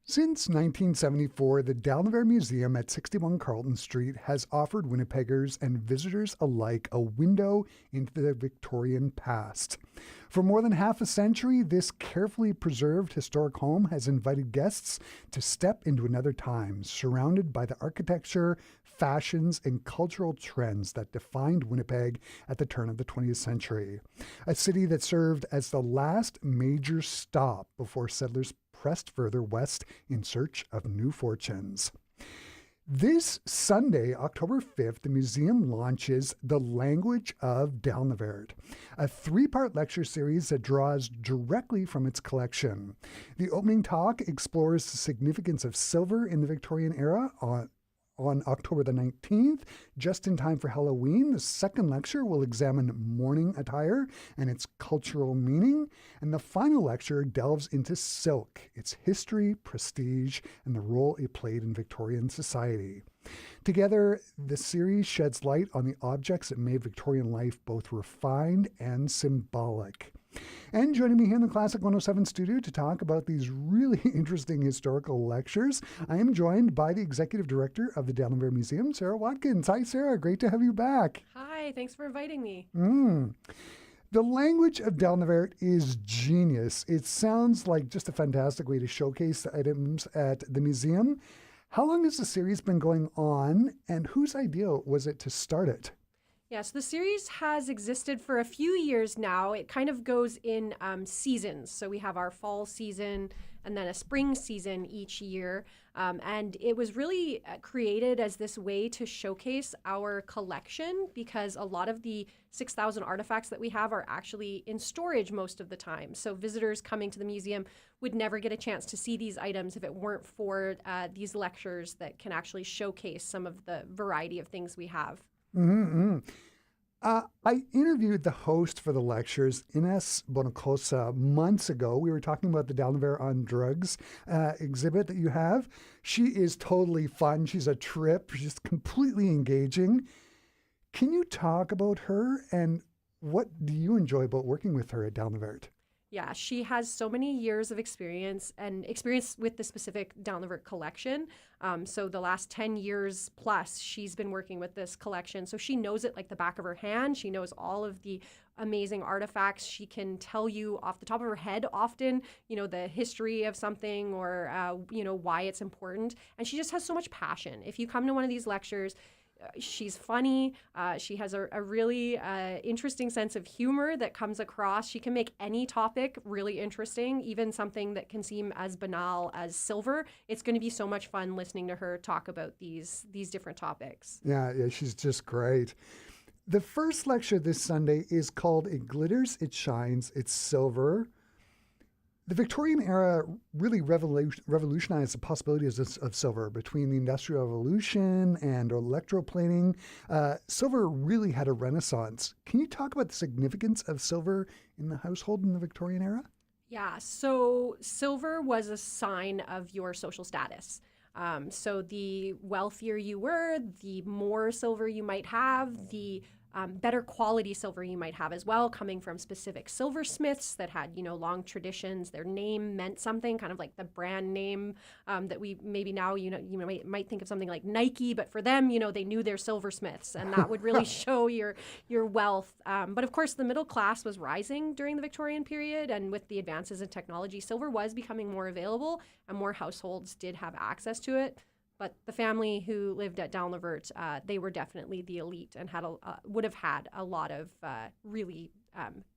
Since 1974, the Dalnavert Museum at 61 Carlton Street has offered Winnipeggers and visitors alike a window into the Victorian past. For more than half a century, this carefully preserved historic home has invited guests to step into another time, surrounded by the architecture, fashions, and cultural trends that defined Winnipeg at the turn of the 20th century. A city that served as the last major stop before settlers pressed further west in search of new fortunes. This Sunday, October 5th, the museum launches The Language of Dalnavert, a three-part lecture series that draws directly from its collection. The opening talk explores the significance of silver in the Victorian era on October the 19th, just in time for Halloween. The second lecture will examine mourning attire and its cultural meaning. And the final lecture delves into silk, its history, prestige, and the role it played in Victorian society. Together, the series sheds light on the objects that made Victorian life both refined and symbolic. And joining me here in the Classic 107 studio to talk about these really interesting historical lectures, I am joined by the Executive Director of the Dalnavert Museum, Sarah Watkins. Hi, Sarah. Great to have you back. Hi. Thanks for inviting me. The Language of Dalnavert is genius. It sounds like just a fantastic way to showcase the items at the museum. How long has the series been going on, and whose idea was it to start it? Yeah, so the series has existed for a few years now. It kind of goes in seasons. So we have our fall season and then a spring season each year. And it was really created as this way to showcase our collection, because a lot of the 6,000 artifacts that we have are actually in storage most of the time. So visitors coming to the museum would never get a chance to see these items if it weren't for these lectures that can actually showcase some of the variety of things we have. I interviewed the host for the lectures, Ines Bonacosa, months ago. We were talking about the Dalnavert on Drugs exhibit that you have. She is totally fun. She's a trip. She's completely engaging. Can you talk about her, and what do you enjoy about working with her at Dalnavert? Yeah, she has so many years of experience with the specific Dalnavert collection. So the last 10 years plus, she's been working with this collection. So she knows it like the back of her hand. She knows all of the amazing artifacts. She can tell you off the top of her head often, the history of something or, why it's important. And she just has so much passion. If you come to one of these lectures, she's funny. She has a really interesting sense of humor that comes across. She can make any topic really interesting, even something that can seem as banal as silver. It's going to be so much fun listening to her talk about these different topics. Yeah, she's just great. The first lecture this Sunday is called It Glitters, It Shines, It's Silver. The Victorian era really revolutionized the possibilities of silver. Between the Industrial Revolution and electroplating, silver really had a renaissance. Can you talk about the significance of silver in the household in the Victorian era? Yeah, so silver was a sign of your social status. So the wealthier you were, the more silver you might have, the better quality silver you might have as well, coming from specific silversmiths that had, long traditions. Their name meant something, kind of like the brand name that we maybe now, might think of something like Nike, but for them, they knew their silversmiths, and that would really show your wealth. But of course, the middle class was rising during the Victorian period, and with the advances in technology, silver was becoming more available, and more households did have access to it. But the family who lived at Dalnavert, they were definitely the elite and would have had a lot of really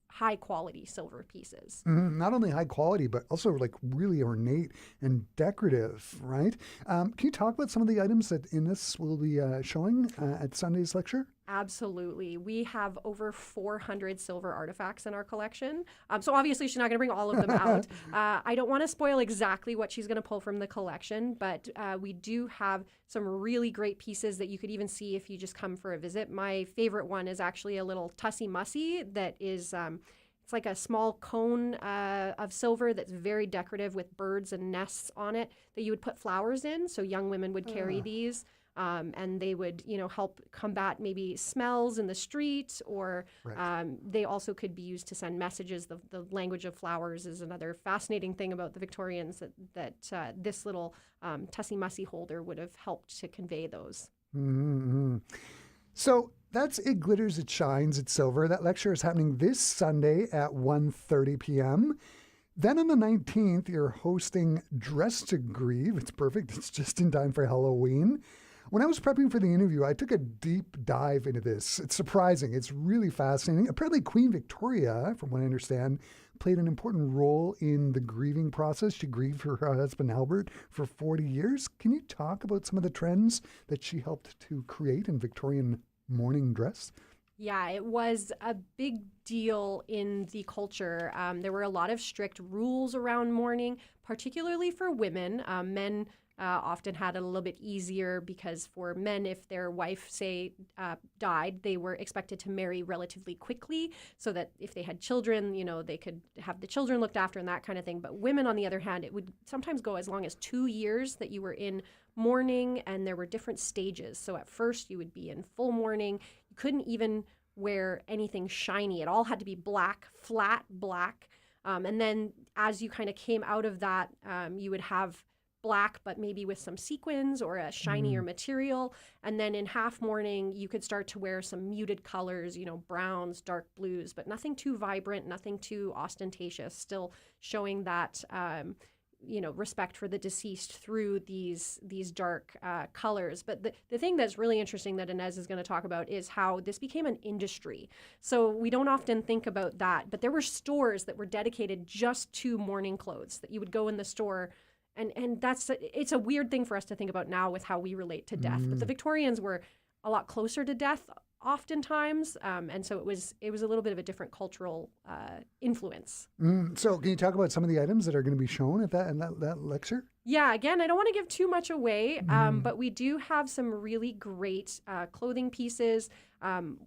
high quality silver pieces. Mm-hmm. Not only high quality, but also like really ornate and decorative, right? Can you talk about some of the items that Ines will be showing at Sunday's lecture? Absolutely. We have over 400 silver artifacts in our collection. So obviously she's not going to bring all of them out. I don't want to spoil exactly what she's going to pull from the collection, but we do have some really great pieces that you could even see if you just come for a visit. My favorite one is actually a little tussy mussy that is it's like a small cone of silver that's very decorative with birds and nests on it that you would put flowers in. So young women would carry these. and they would, help combat maybe smells in the street, or Right. they also could be used to send messages. The language of flowers is another fascinating thing about the Victorians, that this little Tussie Mussy holder would have helped to convey those. Mm-hmm. So that's It Glitters, It Shines, It's Silver. That lecture is happening this Sunday at 1:30 p.m. Then on the 19th, you're hosting Dress to Grieve. It's perfect. It's just in time for Halloween. When I was prepping for the interview, I took a deep dive into this. It's surprising. It's really fascinating. Apparently, Queen Victoria, from what I understand, played an important role in the grieving process. She grieved her husband, Albert, for 40 years. Can you talk about some of the trends that she helped to create in Victorian mourning dress? Yeah, it was a big deal in the culture. There were a lot of strict rules around mourning, particularly for women. Men often had it a little bit easier because for men, if their wife, say, died, they were expected to marry relatively quickly so that if they had children, they could have the children looked after and that kind of thing. But women, on the other hand, it would sometimes go as long as 2 years that you were in mourning, and there were different stages. So at first you would be in full mourning. You couldn't even wear anything shiny. It all had to be black, flat black. And then as you kind of came out of that, you would have black, but maybe with some sequins or a shinier material. And then in half mourning, you could start to wear some muted colors, browns, dark blues, but nothing too vibrant, nothing too ostentatious, still showing that, respect for the deceased through these dark colors. But the thing that's really interesting that Inez is going to talk about is how this became an industry. So we don't often think about that, but there were stores that were dedicated just to mourning clothes, that you would go in the store. And it's a weird thing for us to think about now with how we relate to death. But the Victorians were a lot closer to death oftentimes, and so it was a little bit of a different cultural influence. So can you talk about some of the items that are going to be shown at that lecture? Yeah, again, I don't want to give too much away, but we do have some really great clothing pieces.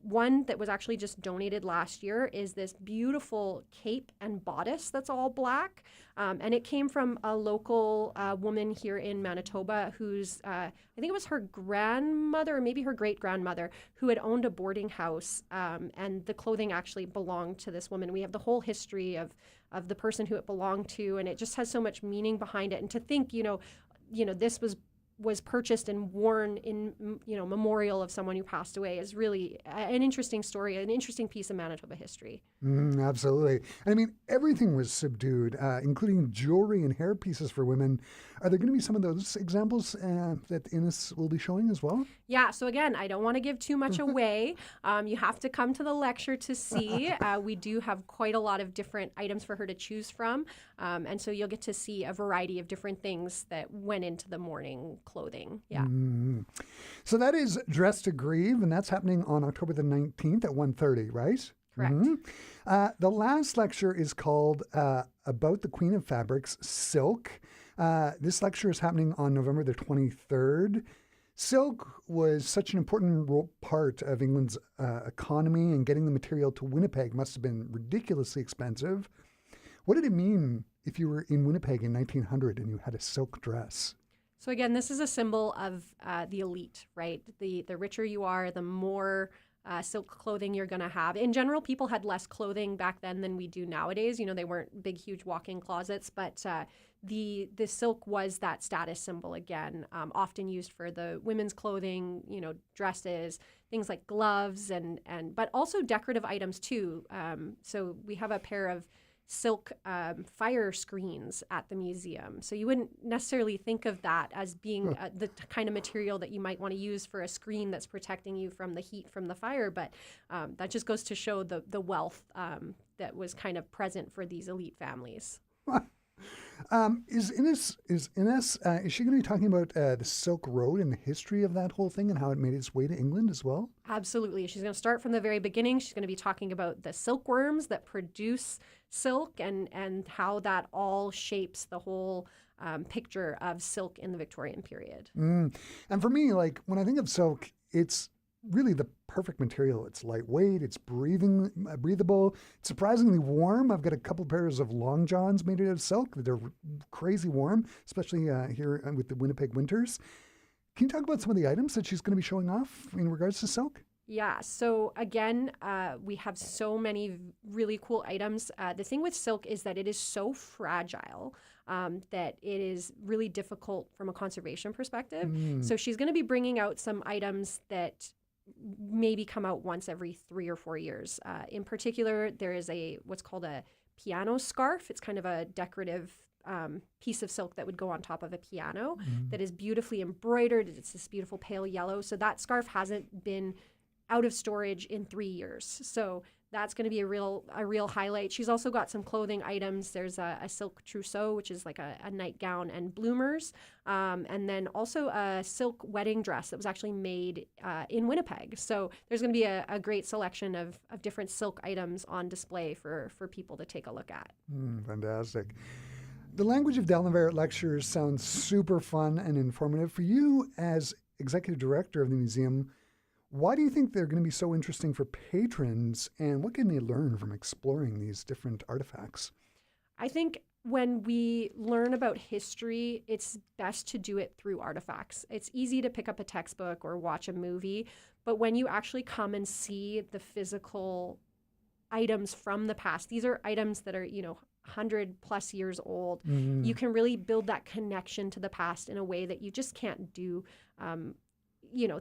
One that was actually just donated last year is this beautiful cape and bodice that's all black. And it came from a local woman here in Manitoba who's, I think it was her grandmother or maybe her great-grandmother, who had owned a boarding house. And the clothing actually belonged to this woman. We have the whole history of the person who it belonged to, and it just has so much meaning behind it. And to think, this was purchased and worn in, memorial of someone who passed away is really an interesting story, an interesting piece of Manitoba history. Absolutely. And I mean, everything was subdued, including jewelry and hair pieces for women. Are there going to be some of those examples that Ines will be showing as well? Yeah. So again, I don't want to give too much away. You have to come to the lecture to see. We do have quite a lot of different items for her to choose from. And so you'll get to see a variety of different things that went into the mourning clothing. Yeah. So that is Dress to Grieve, and that's happening on October the 19th at 1:30, right? Correct. The last lecture is called About the Queen of Fabrics, Silk. This lecture is happening on November the 23rd. Silk was such an important part of England's economy, and getting the material to Winnipeg must have been ridiculously expensive. What did it mean if you were in Winnipeg in 1900 and you had a silk dress? So again, this is a symbol of the elite, right? The richer you are, the more silk clothing you're going to have. In general, people had less clothing back then than we do nowadays. They weren't big, huge walk-in closets, but the silk was that status symbol again, often used for the women's clothing, dresses, things like gloves, but also decorative items too. So we have a pair of silk fire screens at the museum. So you wouldn't necessarily think of that as being the kind of material that you might want to use for a screen that's protecting you from the heat from the fire. But that just goes to show the wealth that was kind of present for these elite families. Is Ines, is she going to be talking about the Silk Road and the history of that whole thing and how it made its way to England as well? Absolutely. She's going to start from the very beginning. She's going to be talking about the silkworms that produce silk and how that all shapes the whole picture of silk in the Victorian period. And for me, like when I think of silk, it's really the perfect material. It's lightweight, it's breathable, it's surprisingly warm. I've got a couple pairs of long johns made out of silk. They're crazy warm, especially here with the Winnipeg winters. Can you talk about some of the items that she's going to be showing off in regards to silk? Yeah, so again, we have so many really cool items. The thing with silk is that it is so fragile that it is really difficult from a conservation perspective. So she's going to be bringing out some items that maybe come out once every 3 or 4 years. In particular, there is what's called a piano scarf. It's kind of a decorative piece of silk that would go on top of a piano that is beautifully embroidered. It's this beautiful pale yellow. So that scarf hasn't been out of storage in 3 years. So that's going to be a real highlight. She's also got some clothing items. There's a silk trousseau, which is like a nightgown and bloomers. And then also a silk wedding dress that was actually made in Winnipeg. So there's going to be a great selection of different silk items on display for people to take a look at. Fantastic. The Language of Dalnavert lectures sounds super fun and informative. For you as executive director of the museum, why do you think they're going to be so interesting for patrons, and what can they learn from exploring these different artifacts? I think when we learn about history, it's best to do it through artifacts. It's easy to pick up a textbook or watch a movie, but when you actually come and see the physical items from the past, these are items that are, 100 plus years old, you can really build that connection to the past in a way that you just can't do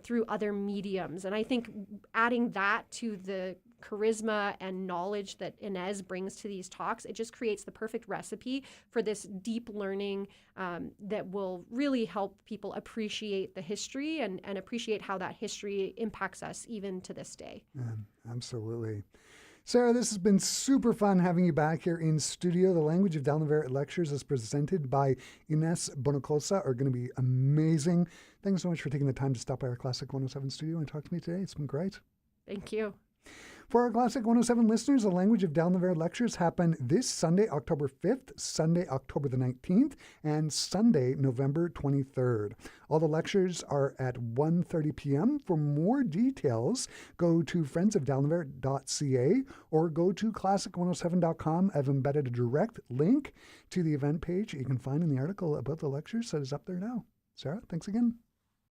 through other mediums. And I think adding that to the charisma and knowledge that Inez brings to these talks, it just creates the perfect recipe for this deep learning that will really help people appreciate the history and appreciate how that history impacts us even to this day. Absolutely. Sarah, this has been super fun having you back here in studio. The Language of Dalnavert lectures as presented by Inez Bonacosa are going to be amazing. Thanks so much for taking the time to stop by our Classic 107 studio and talk to me today. It's been great. Thank you. For our Classic 107 listeners, the Language of Dalnavert lectures happen this Sunday, October 5th, Sunday, October the 19th, and Sunday, November 23rd. All the lectures are at 1:30 p.m. For more details, go to friendsofdalnavert.ca or go to classic107.com. I've embedded a direct link to the event page you can find in the article about the lectures that is up there now. Sarah, thanks again.